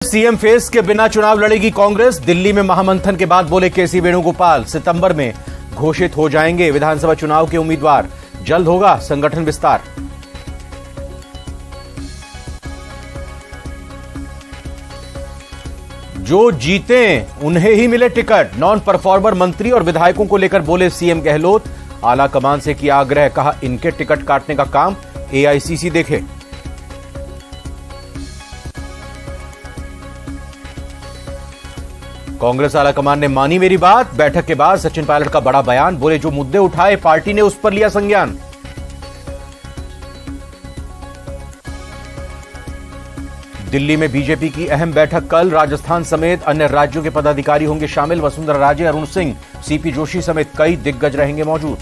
CM face के बिना चुनाव लड़ेगी कांग्रेस। दिल्ली में महामंथन के बाद बोले केसी वेणुगोपाल, सितंबर में घोषित हो जाएंगे विधानसभा चुनाव के उम्मीदवार, जल्द होगा संगठन विस्तार। जो जीते उन्हें ही मिले टिकट, नॉन परफॉर्मर मंत्री और विधायकों को लेकर बोले सीएम गहलोत। आला कमान से किया आग्रह, कहा इनके टिकट काटने का काम एआईसीसी देखे। कांग्रेस आला कमान ने मानी मेरी बात। बैठक के बाद सचिन पायलट का बड़ा बयान, बोले जो मुद्दे उठाए पार्टी ने उस पर लिया संज्ञान। दिल्ली में बीजेपी की अहम बैठक कल, राजस्थान समेत अन्य राज्यों के पदाधिकारी होंगे शामिल। वसुंधरा राजे, अरुण सिंह, सीपी जोशी समेत कई दिग्गज रहेंगे मौजूद।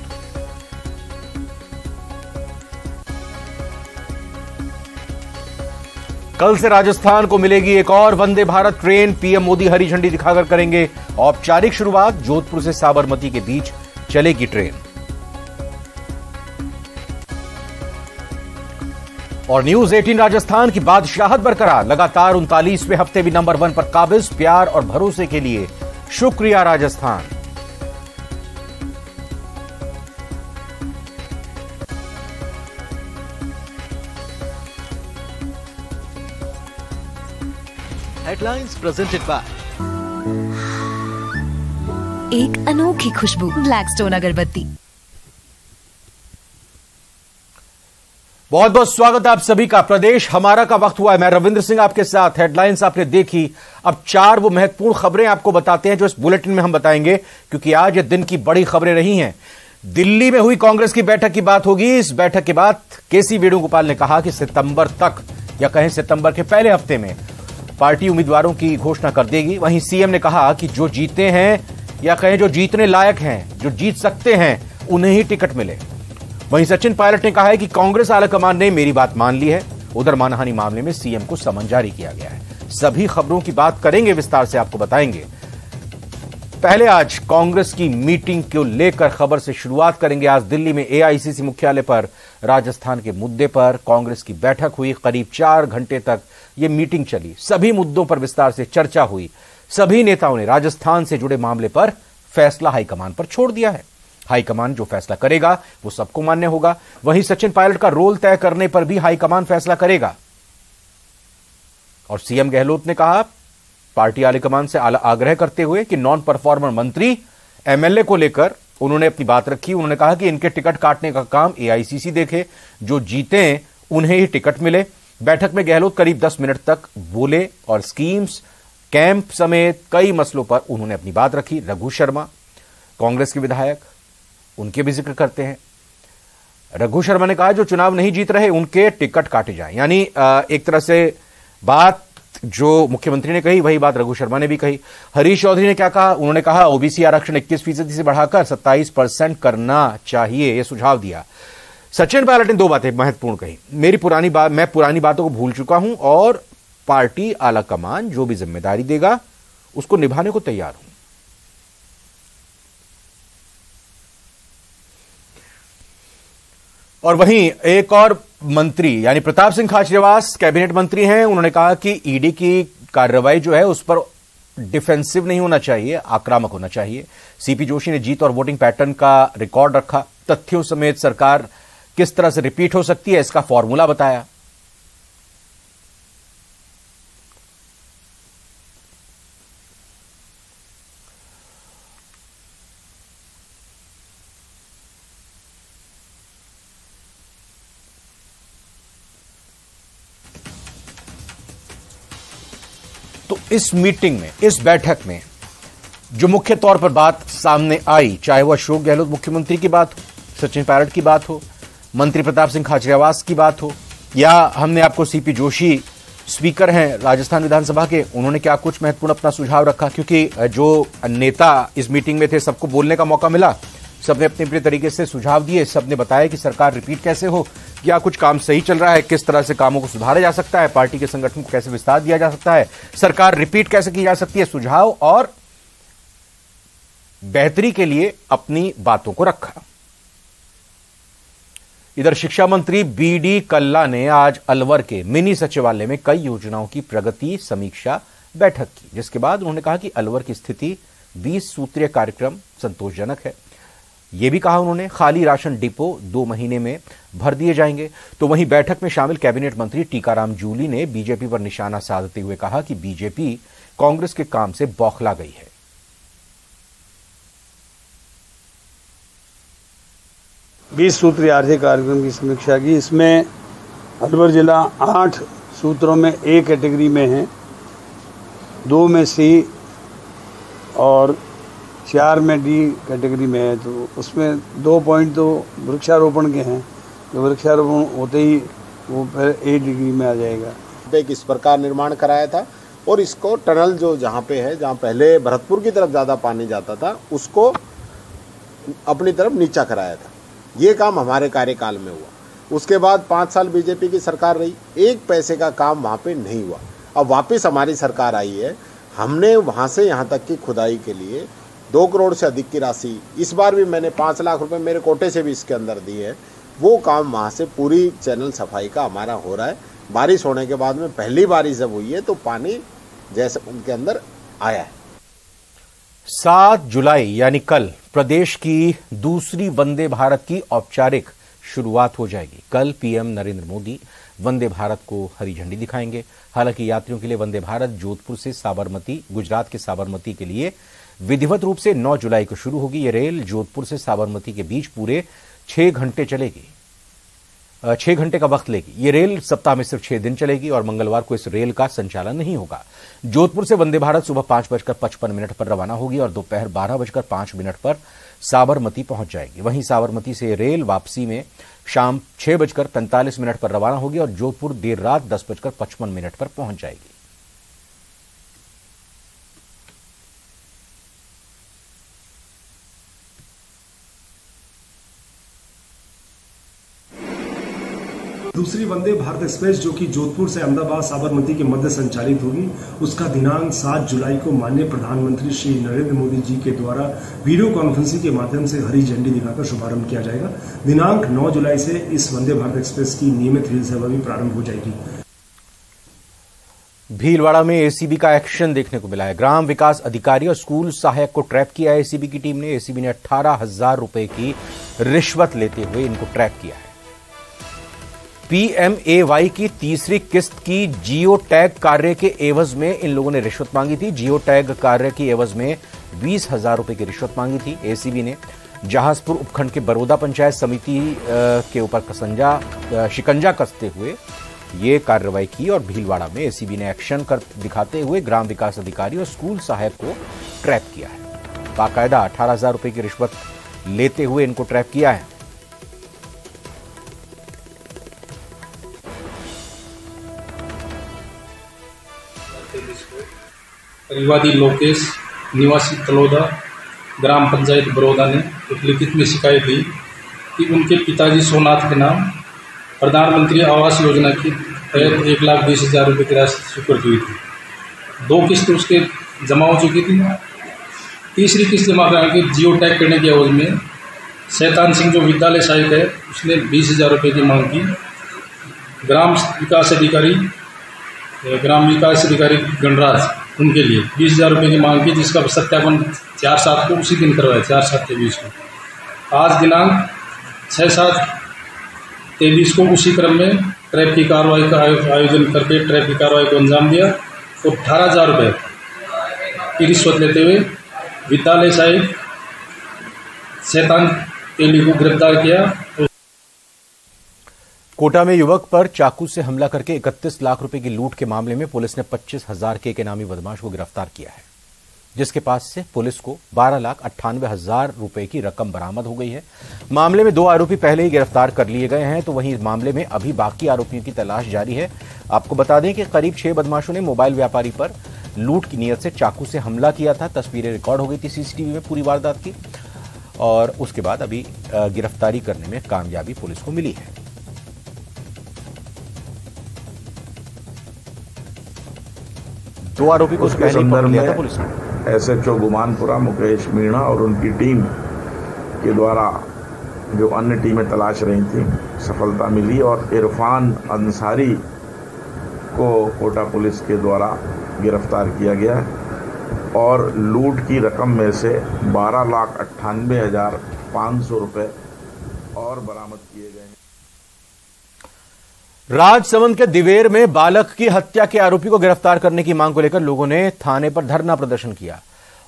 कल से राजस्थान को मिलेगी एक और वंदे भारत ट्रेन। पीएम मोदी हरी झंडी दिखाकर करेंगे औपचारिक शुरुआत। जोधपुर से साबरमती के बीच चलेगी ट्रेन। और न्यूज 18 राजस्थान की बादशाहत बरकरार, लगातार 39वें हफ्ते भी नंबर 1 पर काबिज। प्यार और भरोसे के लिए शुक्रिया राजस्थान। हेडलाइंस प्रेजेंटेड बाय एक अनोखी खुशबू, ब्लैकस्टोन अगरबत्ती। बहुत बहुत स्वागत है आप सभी का। प्रदेश हमारा का वक्त हुआ है। मैं रविंद्र सिंह आपके साथ। हेडलाइंस आपने देखी, अब 4 वो महत्वपूर्ण खबरें आपको बताते हैं जो इस बुलेटिन में हम बताएंगे, क्योंकि आज ये दिन की बड़ी खबरें रही हैं। दिल्ली में हुई कांग्रेस की बैठक की बात होगी। इस बैठक के बाद केसी वेणुगोपाल ने कहा कि सितंबर तक, या कहें सितंबर के पहले हफ्ते में पार्टी उम्मीदवारों की घोषणा कर देगी। वहीं सीएम ने कहा कि जो जीते हैं, या कहें जो जीतने लायक हैं, जो जीत सकते हैं, उन्हें ही टिकट मिले। वहीं सचिन पायलट ने कहा है कि कांग्रेस आलाकमान ने मेरी बात मान ली है। उधर मानहानि मामले में सीएम को समन जारी किया गया है। सभी खबरों की बात करेंगे, विस्तार से आपको बताएंगे। पहले आज कांग्रेस की मीटिंग को लेकर खबर से शुरुआत करेंगे। आज दिल्ली में एआईसीसी मुख्यालय पर राजस्थान के मुद्दे पर कांग्रेस की बैठक हुई। करीब 4 घंटे तक यह मीटिंग चली। सभी मुद्दों पर विस्तार से चर्चा हुई। सभी नेताओं ने राजस्थान से जुड़े मामले पर फैसला हाईकमान पर छोड़ दिया है। हाईकमान जो फैसला करेगा वो सबको मान्य होगा। वहीं सचिन पायलट का रोल तय करने पर भी हाईकमान फैसला करेगा। और सीएम गहलोत ने कहा, पार्टी हाईकमान से आग्रह करते हुए कि नॉन परफॉर्मर मंत्री एमएलए को लेकर उन्होंने अपनी बात रखी। उन्होंने कहा कि इनके टिकट काटने का काम एआईसीसी देखे, जो जीते उन्हें ही टिकट मिले। बैठक में गहलोत करीब 10 मिनट तक बोले और स्कीम्स, कैंप समेत कई मसलों पर उन्होंने अपनी बात रखी। रघु शर्मा, कांग्रेस के विधायक, उनके भी जिक्र करते हैं। रघु शर्मा ने कहा जो चुनाव नहीं जीत रहे उनके टिकट काटे जाएं। यानी एक तरह से बात जो मुख्यमंत्री ने कही वही बात रघु शर्मा ने भी कही। हरीश चौधरी ने क्या कहा? उन्होंने कहा ओबीसी आरक्षण 21% से बढ़ाकर 27% करना चाहिए, यह सुझाव दिया। सचिन पायलट ने 2 बातें महत्वपूर्ण कही। मैं पुरानी बातों को भूल चुका हूं और पार्टी आलाकमान जो भी जिम्मेदारी देगा उसको निभाने को तैयार हूं। और वहीं एक और मंत्री यानी प्रताप सिंह खाचरियावास कैबिनेट मंत्री हैं। उन्होंने कहा कि ईडी की कार्रवाई जो है उस पर डिफेंसिव नहीं होना चाहिए, आक्रामक होना चाहिए। सीपी जोशी ने जीत और वोटिंग पैटर्न का रिकॉर्ड रखा। तथ्यों समेत सरकार किस तरह से रिपीट हो सकती है इसका फॉर्मूला बताया। तो इस मीटिंग में, इस बैठक में जो मुख्य तौर पर बात सामने आई, चाहे वह अशोक गहलोत मुख्यमंत्री की बात हो, सचिन पायलट की बात हो, मंत्री प्रताप सिंह खाचरियावास की बात हो, या हमने आपको सीपी जोशी स्पीकर हैं राजस्थान विधानसभा के, उन्होंने क्या कुछ महत्वपूर्ण अपना सुझाव रखा। क्योंकि जो नेता इस मीटिंग में थे सबको बोलने का मौका मिला, सबने अपने अपने तरीके से सुझाव दिए। सबने बताया कि सरकार रिपीट कैसे हो, क्या कुछ काम सही चल रहा है, किस तरह से कामों को सुधारा जा सकता है, पार्टी के संगठन को कैसे विस्तार दिया जा सकता है, सरकार रिपीट कैसे की जा सकती है। सुझाव और बेहतरी के लिए अपनी बातों को रखा। इधर शिक्षा मंत्री बीडी कल्ला ने आज अलवर के मिनी सचिवालय में कई योजनाओं की प्रगति समीक्षा बैठक की, जिसके बाद उन्होंने कहा कि अलवर की स्थिति 20 सूत्रीय कार्यक्रम संतोषजनक है। यह भी कहा उन्होंने खाली राशन डिपो 2 महीने में भर दिए जाएंगे। तो वहीं बैठक में शामिल कैबिनेट मंत्री टीकाराम जूली ने बीजेपी पर निशाना साधते हुए कहा कि बीजेपी कांग्रेस के काम से बौखला गई है। 20 सूत्रीय आर्थिक कार्यक्रम की समीक्षा की। इसमें अलवर जिला 8 सूत्रों में ए कैटेगरी में है, 2 में सी और 4 में डी कैटेगरी में है। तो उसमें 2 पॉइंट तो वृक्षारोपण के हैं, तो वृक्षारोपण होते ही वो फिर ए डिग्री में आ जाएगा। एक इस प्रकार निर्माण कराया था और इसको टनल जो जहाँ पे है, जहाँ पहले भरतपुर की तरफ ज़्यादा पानी जाता था, उसको अपनी तरफ नीचा कराया था। ये काम हमारे कार्यकाल में हुआ। उसके बाद 5 साल बीजेपी की सरकार रही, 1 पैसे का काम वहाँ पे नहीं हुआ। अब वापस हमारी सरकार आई है, हमने वहाँ से यहाँ तक की खुदाई के लिए 2 करोड़ से अधिक की राशि, इस बार भी मैंने 5 लाख रुपए मेरे कोटे से भी इसके अंदर दिए हैं। वो काम वहाँ से पूरी चैनल सफाई का हमारा हो रहा है। बारिश होने के बाद में पहली बारिश जब हुई है तो पानी जैसे उनके अंदर आया है। 7 जुलाई यानी कल प्रदेश की दूसरी वंदे भारत की औपचारिक शुरुआत हो जाएगी। कल पीएम नरेंद्र मोदी वंदे भारत को हरी झंडी दिखाएंगे। हालांकि यात्रियों के लिए वंदे भारत जोधपुर से साबरमती, गुजरात के साबरमती के लिए विधिवत रूप से 9 जुलाई को शुरू होगी। यह रेल जोधपुर से साबरमती के बीच पूरे 6 घंटे चलेगी, 6 घंटे का वक्त लेगी। ये रेल सप्ताह में सिर्फ 6 दिन चलेगी और मंगलवार को इस रेल का संचालन नहीं होगा। जोधपुर से वंदे भारत सुबह 5:55 पर रवाना होगी और दोपहर 12:05 पर साबरमती पहुंच जाएगी। वहीं साबरमती से रेल वापसी में शाम 6:45 पर रवाना होगी और जोधपुर देर रात 10:55 पर पहुंच जाएगी। दूसरी वंदे भारत एक्सप्रेस जो कि जोधपुर से अहमदाबाद साबरमती के मध्य संचालित होगी, उसका दिनांक 7 जुलाई को माननीय प्रधानमंत्री श्री नरेंद्र मोदी जी के द्वारा वीडियो कॉन्फ्रेंसिंग के माध्यम से हरी झंडी दिखाकर शुभारंभ किया जाएगा। दिनांक 9 जुलाई से इस वंदे भारत एक्सप्रेस की नियमित रेल सेवा भी प्रारंभ हो जाएगी। भीलवाड़ा में एसीबी का एक्शन देखने को मिला है। ग्राम विकास अधिकारी और स्कूल सहायक को ट्रैप किया है एसीबी की टीम ने। एसीबी ने 18,000 रुपए की रिश्वत लेते हुए इनको ट्रैप किया है। पीएमएवाई की तीसरी किस्त की जियो टैग कार्य के एवज में इन लोगों ने रिश्वत मांगी थी। जियो टैग कार्य की एवज में 20,000 रुपए की रिश्वत मांगी थी। एसीबी ने जहाजपुर उपखंड के बरोदा पंचायत समिति के ऊपर शिकंजा कसते हुए ये कार्रवाई की और भीलवाड़ा में एसीबी ने एक्शन कर दिखाते हुए ग्राम विकास अधिकारी और स्कूल सहायक को ट्रैप किया है। बाकायदा 18,000 रुपए की रिश्वत लेते हुए इनको ट्रैप किया है। परिवादी लोकेश निवासी तलोदा ग्राम पंचायत बरोदा ने एक लिखित में शिकायत दी कि उनके पिताजी सोमनाथ के नाम प्रधानमंत्री आवास योजना की तहत 1,20,000 रुपये की राशि स्वीकृत हुई थी। 2 किस्त उसके जमा हो चुकी थी। तीसरी किस्त जमा कराने के जियो टैग करने की एवज में शैतान सिंह जो विद्यालय सहायक है, उसने 20,000 रुपये की मांग की। ग्राम विकास अधिकारी गणराज उनके लिए 20,000 रुपये की मांग की, जिसका सत्यापन 4/7 को उसी दिन करवाया, 4/7/23 को। आज दिनांक 6/7/23 को उसी क्रम में ट्रैप की कार्रवाई का आयोजन करके ट्रैप की कार्रवाई को अंजाम दिया और 18,000 रुपये की रिश्वत लेते हुए विद्यालय सहायक शैतान तेली को गिरफ्तार किया। कोटा में युवक पर चाकू से हमला करके 31 लाख रुपए की लूट के मामले में पुलिस ने 25,000 के इनामी बदमाश को गिरफ्तार किया है, जिसके पास से पुलिस को 12,98,000 रुपए की रकम बरामद हो गई है। मामले में 2 आरोपी पहले ही गिरफ्तार कर लिए गए हैं, तो वहीं इस मामले में अभी बाकी आरोपियों की तलाश जारी है। आपको बता दें कि करीब 6 बदमाशों ने मोबाइल व्यापारी पर लूट की नीयत से चाकू से हमला किया था। तस्वीरें रिकॉर्ड हो गई थी सीसीटीवी में पूरी वारदात की और उसके बाद अभी गिरफ्तारी करने में कामयाबी पुलिस को मिली है। दो आरोपी को पहले पकड़ लिया था पुलिस ने। एसएचओ गुमानपुरा मुकेश मीणा और उनकी टीम के द्वारा जो अन्य टीमें तलाश रही थी सफलता मिली और इरफान अंसारी को कोटा पुलिस के द्वारा गिरफ्तार किया गया और लूट की रकम में से 12,98,500 रुपये और बरामद किए गए हैं। राजसमंद के दिवेर में बालक की हत्या के आरोपी को गिरफ्तार करने की मांग को लेकर लोगों ने थाने पर धरना प्रदर्शन किया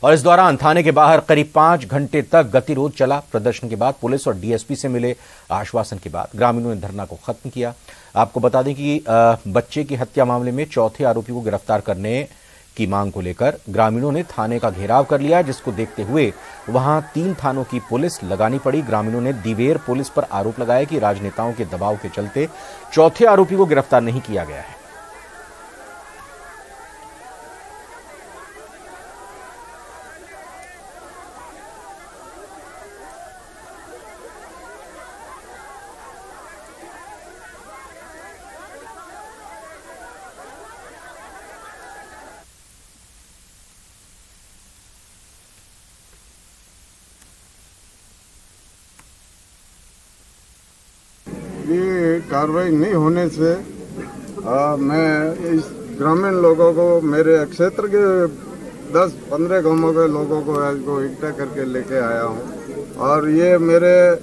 और इस दौरान थाने के बाहर करीब 5 घंटे तक गतिरोध चला। प्रदर्शन के बाद पुलिस और डीएसपी से मिले आश्वासन के बाद ग्रामीणों ने धरना को खत्म किया। आपको बता दें कि बच्चे की हत्या मामले में चौथे आरोपी को गिरफ्तार करने की मांग को लेकर ग्रामीणों ने थाने का घेराव कर लिया, जिसको देखते हुए वहां 3 थानों की पुलिस लगानी पड़ी। ग्रामीणों ने दिवेर पुलिस पर आरोप लगाया कि राजनेताओं के दबाव के चलते चौथे आरोपी को गिरफ्तार नहीं किया गया है। ये कार्रवाई नहीं होने से मैं इस ग्रामीण लोगों को, मेरे क्षेत्र के 10-15 गांवों के लोगों को इकट्ठा करके लेके आया हूँ और ये मेरे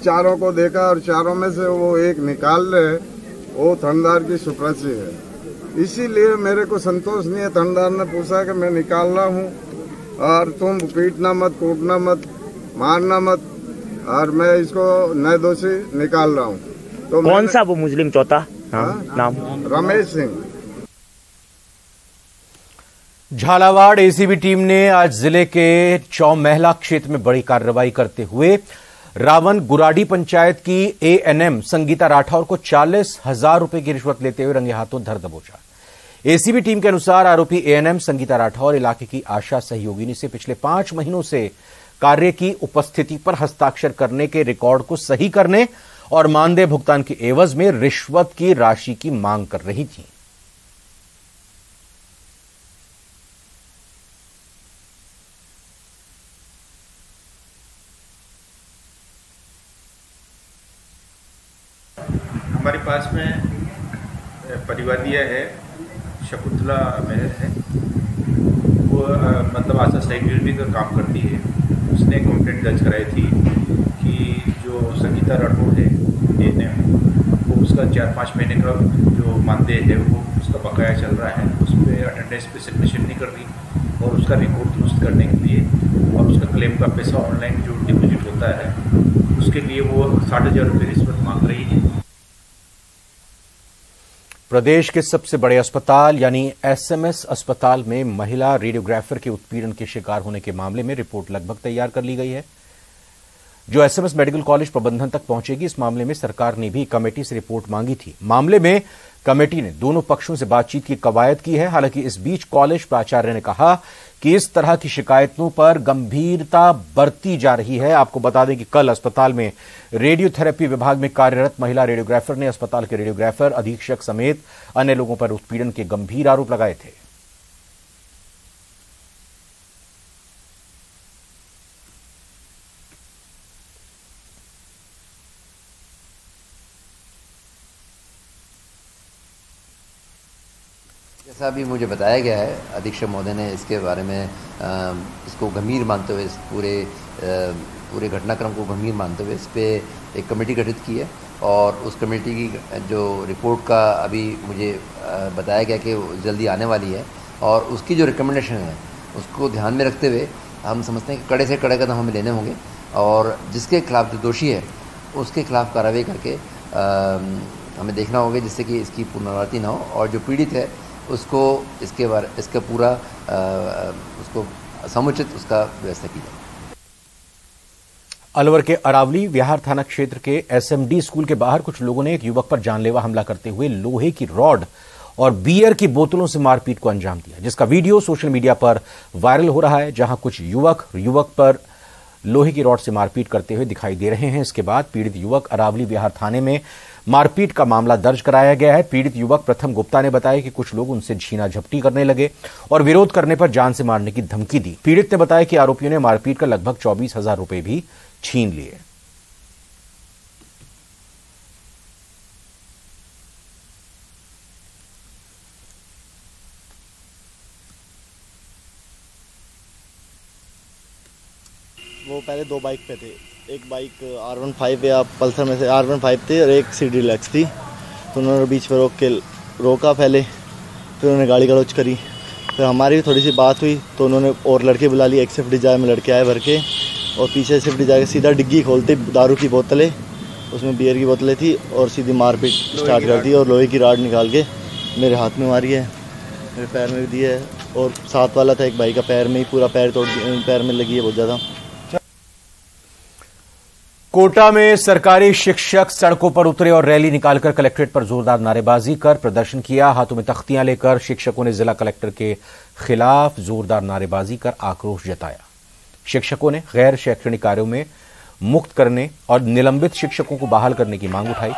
चारों को देखा और चारों में से वो एक निकाल रहे, वो थानेदार की सुप्रसी है। इसीलिए मेरे को संतोष नहीं है। थानेदार ने पूछा कि मैं निकाल रहा हूँ और तुम पीटना मत, कूटना मत, मारना मत और मैं इसको निर्दोषी निकाल रहा हूँ। तो कौन सा वो मुस्लिम चौथा नाम? रमेश सिंह। झालावाड़ एसीबी टीम ने आज जिले के चौमहला क्षेत्र में बड़ी कार्रवाई करते हुए रावण गुराडी पंचायत की एएनएम संगीता राठौर को 40,000 रुपए की रिश्वत लेते हुए रंगे हाथों धर दबोचा। एसीबी टीम के अनुसार आरोपी एएनएम संगीता राठौर इलाके की आशा सहयोगिनी से पिछले 5 महीनों से कार्य की उपस्थिति पर हस्ताक्षर करने के रिकॉर्ड को सही करने और मानदेय भुगतान के एवज में रिश्वत की राशि की मांग कर रही थी। हमारे पास में परिवादीय है, शकुंतला मेहर है, वो मतलब आशा सहयोगिनी का काम करती है। उसने कंप्लेंट दर्ज कराई थी कि जो संगीता राठौर है एएनएम, वो उसका 4-5 महीने का जो मानदेय है वो उसका बकाया चल रहा है, उस पर अटेंडेंस पे सबमिशन नहीं कर रही और उसका रिकॉर्ड दुरुस्त करने के लिए और उसका क्लेम का पैसा ऑनलाइन जो डिपॉजिट होता है उसके लिए वो 60,000 रुपये रिश्वत मांग रही है। प्रदेश के सबसे बड़े अस्पताल यानी एसएमएस अस्पताल में महिला रेडियोग्राफर के उत्पीड़न के शिकार होने के मामले में रिपोर्ट लगभग तैयार कर ली गई है, जो एसएमएस मेडिकल कॉलेज प्रबंधन तक पहुंचेगी। इस मामले में सरकार ने भी कमेटी से रिपोर्ट मांगी थी। मामले में कमेटी ने दोनों पक्षों से बातचीत की कवायद की है। हालांकि इस बीच कॉलेज प्राचार्य ने कहा कि इस तरह की शिकायतों पर गंभीरता बरती जा रही है। आपको बता दें कि कल अस्पताल में रेडियोथेरेपी विभाग में कार्यरत महिला रेडियोग्राफर ने अस्पताल के रेडियोग्राफर अधीक्षक समेत अन्य लोगों पर उत्पीड़न के गंभीर आरोप लगाए थे। जैसा अभी मुझे बताया गया है, अधीक्षक महोदय ने इसके बारे में इसको गंभीर मानते हुए, इस पूरे घटनाक्रम को गंभीर मानते हुए इस पर एक कमेटी गठित की है और उस कमेटी की जो रिपोर्ट का अभी मुझे बताया गया कि जल्दी आने वाली है और उसकी जो रिकमेंडेशन है उसको ध्यान में रखते हुए हम समझते हैं कि कड़े से कड़े कदम हमें लेने होंगे और जिसके खिलाफ जो दोषी है उसके खिलाफ कार्रवाई करके हमें देखना होगा जिससे कि इसकी पुनरावृत्ति ना हो और जो पीड़ित है उसको इसका पूरा उसको समुचित उसका व्यवस्था की जाए। अलवर के अरावली विहार थाना क्षेत्र के एसएमडी स्कूल के बाहर कुछ लोगों ने एक युवक पर जानलेवा हमला करते हुए लोहे की रॉड और बियर की बोतलों से मारपीट को अंजाम दिया, जिसका वीडियो सोशल मीडिया पर वायरल हो रहा है, जहां कुछ युवक पर लोहे की रॉड से मारपीट करते हुए दिखाई दे रहे हैं। इसके बाद पीड़ित युवक अरावली विहार थाने में मारपीट का मामला दर्ज कराया गया है। पीड़ित युवक प्रथम गुप्ता ने बताया कि कुछ लोग उनसे झीना झपटी करने लगे और विरोध करने पर जान से मारने की धमकी दी। पीड़ित ने बताया कि आरोपियों ने मारपीट कर लगभग 24,000 रुपए भी छीन लिए। वो पहले 2 बाइक पे थे। एक बाइक R15 या पल्सर में से R15 थी और एक CD डिलक्स थी। तो उन्होंने बीच में रोका पहले, फिर उन्होंने गाड़ी गलौज करी। फिर हमारी भी थोड़ी सी बात हुई तो उन्होंने और लड़के बुला लिए। एक स्विफ्ट डिजायर में लड़के आए भर के, और पीछे स्विफ्ट डिजायर सीधा डिग्गी खोलते, दारू की बोतलें, उसमें बियर की बोतलें थी, और सीधी मारपीट स्टार्ट कर दी और लोहे की राड निकाल के मेरे हाथ में मारी है, मेरे पैर में भी दी है, और साथ वाला था एक भाई का पैर में ही पूरा पैर में लगी है बहुत ज़्यादा। कोटा में सरकारी शिक्षक सड़कों पर उतरे और रैली निकालकर कलेक्ट्रेट पर जोरदार नारेबाजी कर प्रदर्शन किया। हाथों में तख्तियां लेकर शिक्षकों ने जिला कलेक्टर के खिलाफ जोरदार नारेबाजी कर आक्रोश जताया। शिक्षकों ने गैर शैक्षणिक कार्यों में मुक्त करने और निलंबित शिक्षकों को बहाल करने की मांग उठाई।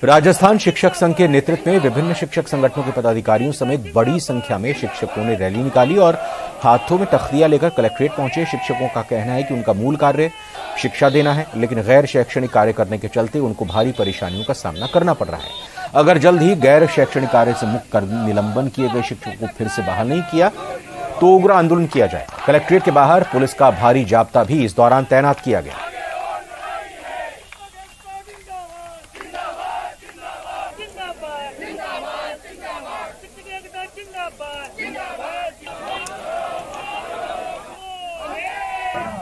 राजस्थान शिक्षक संघ के नेतृत्व में विभिन्न शिक्षक संगठनों के पदाधिकारियों समेत बड़ी संख्या में शिक्षकों ने रैली निकाली और हाथों में तख्तियां लेकर कलेक्ट्रेट पहुंचे। शिक्षकों का कहना है कि उनका मूल कार्य शिक्षा देना है, लेकिन गैर शैक्षणिक कार्य करने के चलते उनको भारी परेशानियों का सामना करना पड़ रहा है। अगर जल्द ही गैर शैक्षणिक कार्य से मुक्त कर निलंबन किए गए शिक्षकों को फिर से बहाल नहीं किया तो उग्र आंदोलन किया जाए। कलेक्ट्रेट के बाहर पुलिस का भारी जाब्ता भी इस दौरान तैनात किया गया।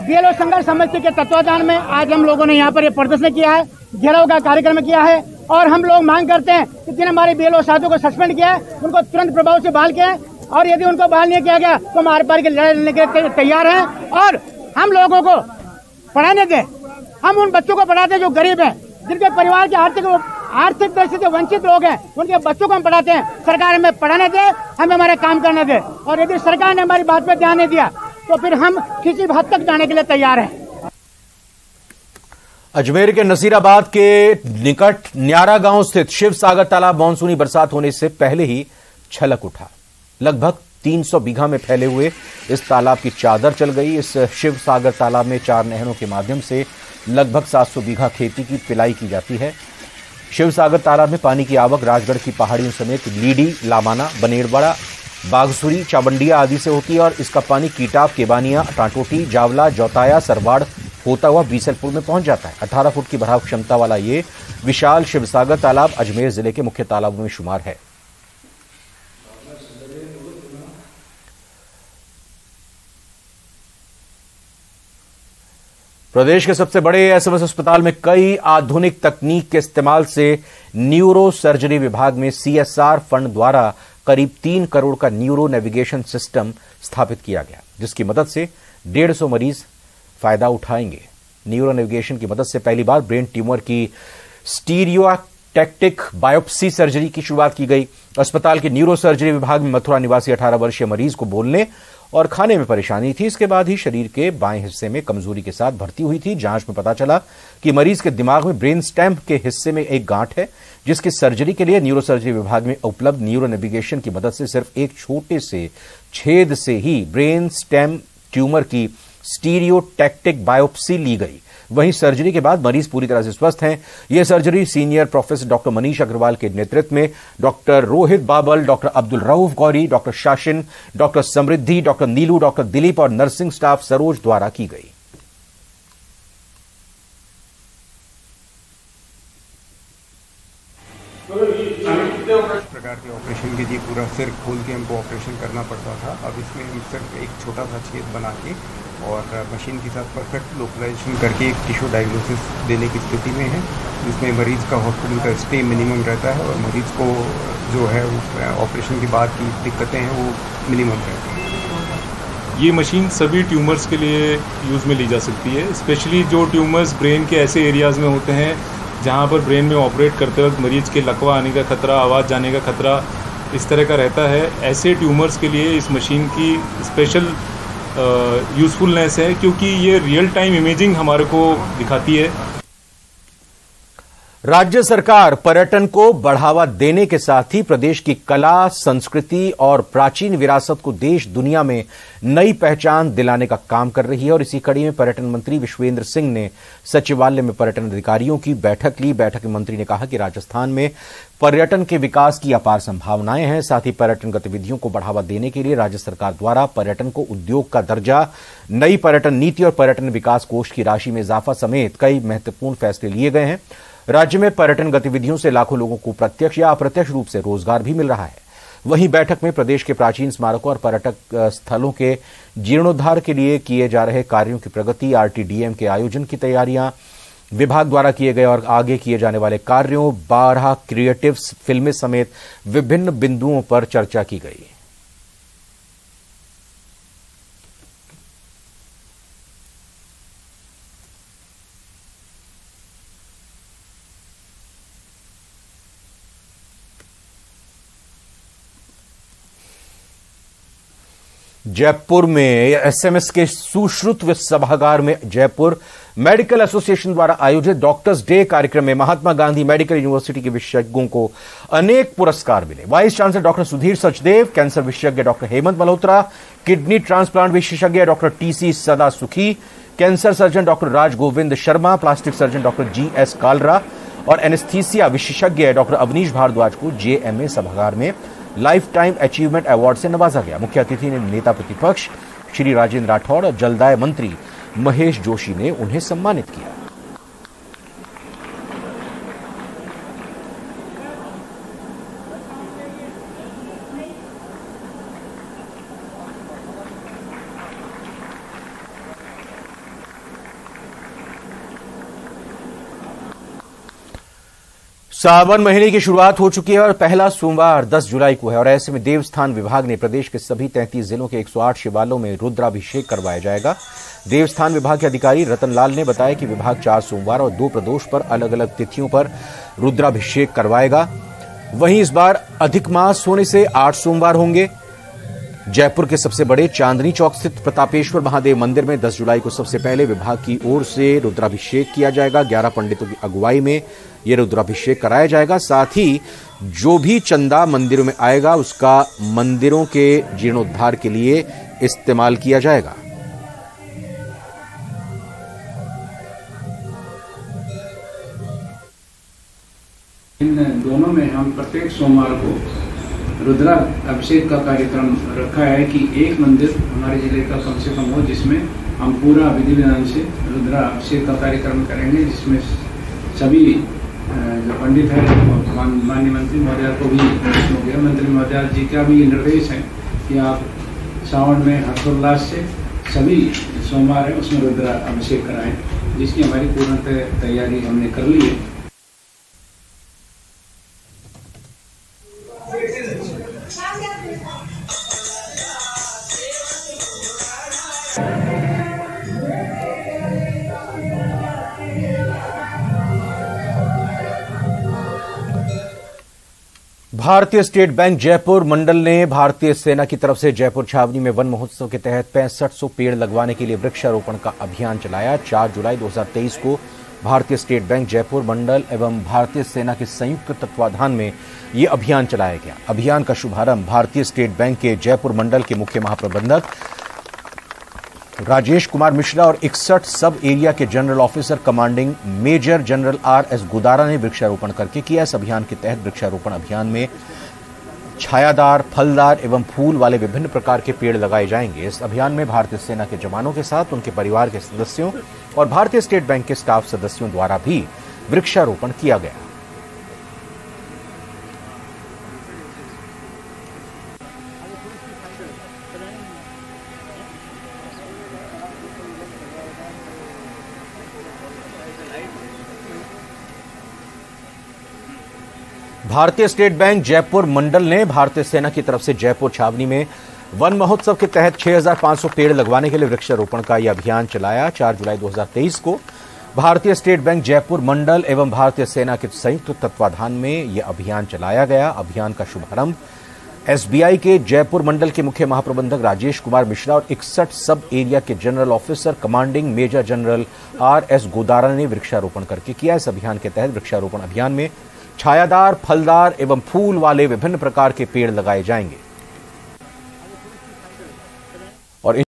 बीएलओ संघर्ष समिति के तत्वाधान में आज हम लोगों ने यहाँ पर ये प्रदर्शन किया है, घेराव का कार्यक्रम किया है, और हम लोग मांग करते हैं कि जिन हमारे बीएलओ साथियों को सस्पेंड किया है उनको तुरंत प्रभाव से बहाल किया है, और यदि उनको बहाल नहीं किया गया तो हम आर पार की लड़ाई लड़ने के लिए तैयार हैं। और हम लोगों को पढ़ाने दें, हम उन बच्चों को पढ़ाते हैं जो गरीब हैं, जिनके परिवार के आर्थिक दृष्टि से वंचित लोग हैं, उनके बच्चों को हम पढ़ाते हैं। सरकार हमें पढ़ाने दे, हमें हमारा काम करने दे, और यदि सरकार ने हमारी बात पर ध्यान नहीं दिया तो फिर हम किसी हद तक जाने के लिए तैयार हैं। अजमेर के नसीराबाद के निकट न्यारा गांव स्थित शिव सागर तालाब मानसूनी बरसात होने से पहले ही छलक उठा। लगभग 300 बीघा में फैले हुए इस तालाब की चादर चल गई। इस शिव सागर तालाब में 4 नहरों के माध्यम से लगभग 700 बीघा खेती की पिलाई की जाती है। शिव सागर तालाब में पानी की आवक राजगढ़ की पहाड़ियों समेत लीडी, लामाना, बनेरवाड़ा, बागसुरी, चावंडिया आदि से होती है और इसका पानी कीटाप, केबानिया, टाटोटी, जावला, जौताया, सरवाड़ होता हुआ बीसलपुर में पहुंच जाता है। 18 फुट की भराव क्षमता वाला ये विशाल शिवसागर तालाब अजमेर जिले के मुख्य तालाबों में शुमार है। प्रदेश के सबसे बड़े एसएमएस अस्पताल में कई आधुनिक तकनीक के इस्तेमाल से न्यूरो सर्जरी विभाग में सीएसआर फंड द्वारा करीब 3 करोड़ का न्यूरो नेविगेशन सिस्टम स्थापित किया गया, जिसकी मदद से 150 मरीज फायदा उठाएंगे। न्यूरो नेविगेशन की मदद से पहली बार ब्रेन ट्यूमर की स्टीरियोटैक्टिक बायोप्सी सर्जरी की शुरुआत की गई। अस्पताल के न्यूरो सर्जरी विभाग में मथुरा निवासी 18 वर्षीय मरीज को बोलने और खाने में परेशानी थी। इसके बाद ही शरीर के बाएं हिस्से में कमजोरी के साथ भर्ती हुई थी। जांच में पता चला कि मरीज के दिमाग में ब्रेन स्टेम के हिस्से में एक गांठ है, जिसकी सर्जरी के लिए न्यूरो सर्जरी विभाग में उपलब्ध न्यूरो नेविगेशन की मदद से सिर्फ एक छोटे से छेद से ही ब्रेन स्टेम ट्यूमर की स्टीरियोटैक्टिक बायोप्सी ली गई। वहीं सर्जरी के बाद मरीज पूरी तरह से स्वस्थ हैं। यह surgery senior professor doctor Manish Agarwal के नेतृत्व में doctor Rohit Babal, doctor Abdul Rauf Gauri, doctor Shashin, doctor Samriddhi, doctor Neelu, doctor Dilip और नर्सिंग स्टाफ सरोज द्वारा की गई। प्रकार के ऑपरेशन के लिए पूरा सिर खोल के हमको ऑपरेशन करना पड़ता था। अब इसमें हम सिर्फ एक छोटा सा छेद बना के और मशीन के साथ परफेक्ट लोकलाइजेशन करके एक टिश्यू डायग्नोसिस देने की स्थिति में है, जिसमें मरीज का हॉस्पिटल का स्टे मिनिमम रहता है और मरीज को जो है ऑपरेशन के बाद की दिक्कतें हैं वो मिनिमम रहती हैं। ये मशीन सभी ट्यूमर्स के लिए यूज़ में ली जा सकती है, स्पेशली जो ट्यूमर्स ब्रेन के ऐसे एरियाज़ में होते हैं जहाँ पर ब्रेन में ऑपरेट करते वक्त मरीज के लकवा आने का खतरा, आवाज़ जाने का खतरा इस तरह का रहता है। ऐसे ट्यूमर्स के लिए इस मशीन की स्पेशल यूज़फुलनेस है, क्योंकि ये रियल टाइम इमेजिंग हमारे को दिखाती है। राज्य सरकार पर्यटन को बढ़ावा देने के साथ ही प्रदेश की कला, संस्कृति और प्राचीन विरासत को देश दुनिया में नई पहचान दिलाने का काम कर रही है और इसी कड़ी में पर्यटन मंत्री विश्वेंद्र सिंह ने सचिवालय में पर्यटन अधिकारियों की बैठक ली। बैठक में मंत्री ने कहा कि राजस्थान में पर्यटन के विकास की अपार संभावनाएं हैं। साथ ही पर्यटन गतिविधियों को बढ़ावा देने के लिए राज्य सरकार द्वारा पर्यटन को उद्योग का दर्जा, नई पर्यटन नीति और पर्यटन विकास कोष की राशि में इजाफा समेत कई महत्वपूर्ण फैसले लिए गए हैं। राज्य में पर्यटन गतिविधियों से लाखों लोगों को प्रत्यक्ष या अप्रत्यक्ष रूप से रोजगार भी मिल रहा है। वहीं बैठक में प्रदेश के प्राचीन स्मारकों और पर्यटक स्थलों के जीर्णोद्धार के लिए किए जा रहे कार्यों की प्रगति, आरटीडीएम के आयोजन की तैयारियां, विभाग द्वारा किए गए और आगे किए जाने वाले कार्यों, 12 क्रिएटिव फिल्में समेत विभिन्न बिंदुओं पर चर्चा की गई। जयपुर में एसएमएस के सुश्रुत सभागार में जयपुर मेडिकल एसोसिएशन द्वारा आयोजित डॉक्टर्स डे कार्यक्रम में महात्मा गांधी मेडिकल यूनिवर्सिटी के विशेषज्ञों को अनेक पुरस्कार मिले। Vice chancellor doctor Sudhir Sachdev, cancer विशेषज्ञ doctor Hemant Malhotra, kidney transplant विशेषज्ञ doctor TC Sada Sukhi, cancer surgeon doctor Raj Govind Sharma, plastic surgeon doctor GS Kalra और एनेस्थीसिया विशेषज्ञ डॉक्टर अवनीश भारद्वाज को जेएमए सभागार में लाइफ टाइम अचीवमेंट अवार्ड से नवाजा गया। मुख्य अतिथि ने नेता प्रतिपक्ष श्री राजेंद्र राठौड़ और जलदाय मंत्री महेश जोशी ने उन्हें सम्मानित किया। सावन महीने की शुरुआत हो चुकी है और पहला सोमवार 10 जुलाई को है और ऐसे में देवस्थान विभाग ने प्रदेश के सभी 33 जिलों के 108 शिवालयों में रुद्राभिषेक करवाया जाएगा। देवस्थान विभाग के अधिकारी रतन लाल ने बताया कि विभाग 4 सोमवार और 2 प्रदोष पर अलग अलग तिथियों पर रुद्राभिषेक करवाएगा। वहीं इस बार अधिक मास होने से 8 सोमवार होंगे। जयपुर के सबसे बड़े चांदनी चौक स्थित प्रतापेश्वर महादेव मंदिर में 10 जुलाई को सबसे पहले विभाग की ओर से रुद्राभिषेक किया जाएगा। 11 पंडितों की अगुवाई में यह रुद्राभिषेक कराया जाएगा। साथ ही जो भी चंदा मंदिरों में आएगा उसका मंदिरों के जीर्णोद्धार के लिए इस्तेमाल किया जाएगा। इन दोनों में हम प्रत्येक सोमवार को रुद्रा अभिषेक का कार्यक्रम रखा है कि एक मंदिर हमारे जिले का कम से कम हो जिसमें हम पूरा विधि विधान से रुद्रा अभिषेक का कार्यक्रम करेंगे, जिसमें सभी जो पंडित है माननीय मंत्री महोदय को भी गृह मंत्री महोदय जी का भी निर्देश है कि आप सावन में हर्षोल्लास से सभी सोमवार है उसमें रुद्रा अभिषेक कराएं, जिसकी हमारी पूर्ण तैयारी हमने कर ली है। भारतीय स्टेट बैंक जयपुर मंडल ने भारतीय सेना की तरफ से जयपुर छावनी में वन महोत्सव के तहत 6500 पेड़ लगवाने के लिए वृक्षारोपण का अभियान चलाया। 4 जुलाई 2023 को भारतीय स्टेट बैंक जयपुर मंडल एवं भारतीय सेना के संयुक्त तत्वाधान में ये अभियान चलाया गया। अभियान का शुभारंभ भारतीय स्टेट बैंक के जयपुर मंडल के मुख्य महाप्रबंधक राजेश कुमार मिश्रा और 61 सब एरिया के general officer commanding major general RS Godara ने वृक्षारोपण करके किया। इस अभियान के तहत वृक्षारोपण अभियान में छायादार, फलदार एवं फूल वाले विभिन्न प्रकार के पेड़ लगाए जाएंगे। इस अभियान में भारतीय सेना के जवानों के साथ उनके परिवार के सदस्यों और भारतीय स्टेट बैंक के स्टाफ सदस्यों द्वारा भी वृक्षारोपण किया गया। भारतीय स्टेट बैंक जयपुर मंडल ने भारतीय सेना की तरफ से जयपुर छावनी में वन महोत्सव के तहत 6500 पेड़ लगवाने के लिए वृक्षारोपण का यह अभियान चलाया। 4 जुलाई 2023 को भारतीय स्टेट बैंक जयपुर मंडल एवं भारतीय सेना के संयुक्त तत्वाधान में यह अभियान चलाया गया। अभियान का शुभारंभ एसबीआई के जयपुर मंडल के मुख्य महाप्रबंधक राजेश कुमार मिश्रा और 61 सब एरिया के general officer commanding major general R S. Godara ने वृक्षारोपण करके किया। इस अभियान के तहत वृक्षारोपण अभियान में छायादार, फलदार एवं फूल वाले विभिन्न प्रकार के पेड़ लगाए जाएंगे।